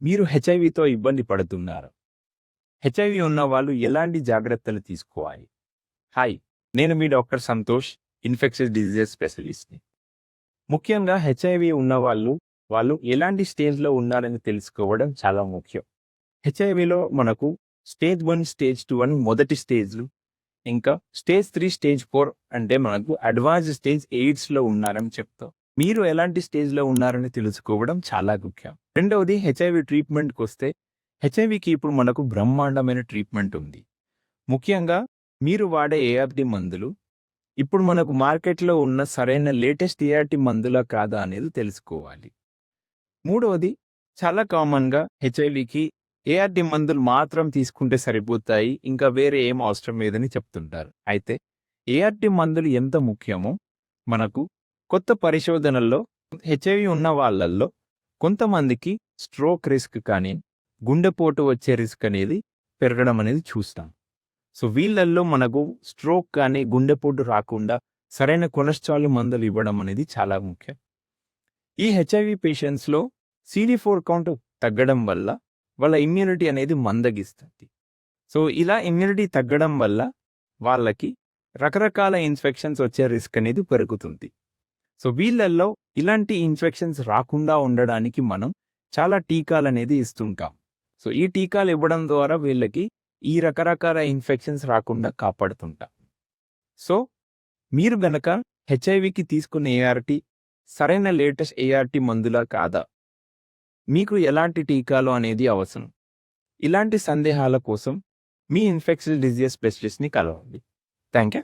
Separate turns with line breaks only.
మీరు హెచ్ఐవితో ఇబ్బంది పడుతున్నారు. హెచ్ఐవి ఉన్న వాళ్ళు ఎలాంటి జాగ్రత్తలు తీసుకోవాలి? హాయ్, నేను మీ డాక్టర్ సంతోష్, ఇన్ఫెక్షస్ డిజీజెస్ స్పెషలిస్ట్ని. ముఖ్యంగా హెచ్ఐవి ఉన్న వాళ్ళు ఎలాంటి స్టేజ్లో ఉన్నారని తెలుసుకోవడం చాలా ముఖ్యం. హెచ్ఐవిలో మనకు స్టేజ్ 1, స్టేజ్ 2 అని మొదటి స్టేజ్లు, ఇంకా స్టేజ్ 3, స్టేజ్ 4 అంటే మనకు అడ్వాన్స్ స్టేజ్ ఎయిడ్స్లో ఉన్నారని చెప్తాం. మీరు ఎలాంటి స్టేజ్లో ఉన్నారని తెలుసుకోవడం చాలా ముఖ్యం. రెండవది, హెచ్ఐవి ట్రీట్మెంట్కి వస్తే హెచ్ఐవికి ఇప్పుడు మనకు బ్రహ్మాండమైన ట్రీట్మెంట్ ఉంది. ముఖ్యంగా మీరు వాడే ఏఆర్టీ మందులు ఇప్పుడు మనకు మార్కెట్లో ఉన్న సరైన లేటెస్ట్ ఏఆర్టీ మందులా కాదా అనేది తెలుసుకోవాలి. మూడవది, చాలా కామన్గా హెచ్ఐవికి ఏఆర్టీ మందులు మాత్రం తీసుకుంటే సరిపోతాయి, ఇంకా వేరే ఏం అవసరం లేదని చెప్తుంటారు. అయితే ఏఆర్టీ మందులు ఎంత ముఖ్యమో మనకు కొత్త పరిశోధనల్లో హెచ్ఐవి ఉన్న వాళ్ళల్లో కొంతమందికి స్ట్రోక్ రిస్క్ కానీ గుండెపోటు వచ్చే రిస్క్ అనేది పెరగడం అనేది చూస్తాం. సో వీళ్ళల్లో మనకు స్ట్రోక్ కానీ గుండెపోటు రాకుండా సరైన కొలెస్ట్రాల్ మందులు ఇవ్వడం అనేది చాలా ముఖ్యం. ఈ హెచ్ఐవి పేషెంట్స్లో CD4 కౌంట్ తగ్గడం వల్ల వాళ్ళ ఇమ్యూనిటీ అనేది మందగిస్తుంది. సో ఇలా ఇమ్యూనిటీ తగ్గడం వల్ల వాళ్ళకి రకరకాల ఇన్ఫెక్షన్స్ వచ్చే రిస్క్ అనేది పెరుగుతుంది. సో వీళ్ళల్లో ఇలాంటి ఇన్ఫెక్షన్స్ రాకుండా ఉండడానికి మనం చాలా టీకాలు అనేది ఇస్తుంటాం. సో ఈ టీకాలు ఇవ్వడం ద్వారా వీళ్ళకి ఈ రకరకాల ఇన్ఫెక్షన్స్ రాకుండా కాపాడుతుంటాం. సో మీరు గనక హెచ్ఐవికి తీసుకునే ఏఆర్టీ సరైన లేటెస్ట్ ఏఆర్టీ మందులా కాదా, మీకు ఎలాంటి టీకాలు అనేది అవసరం, ఇలాంటి సందేహాల కోసం మీ ఇన్ఫెక్షస్ డిజీజ్ స్పెషలిస్ట్ని కలవండి. Thank you.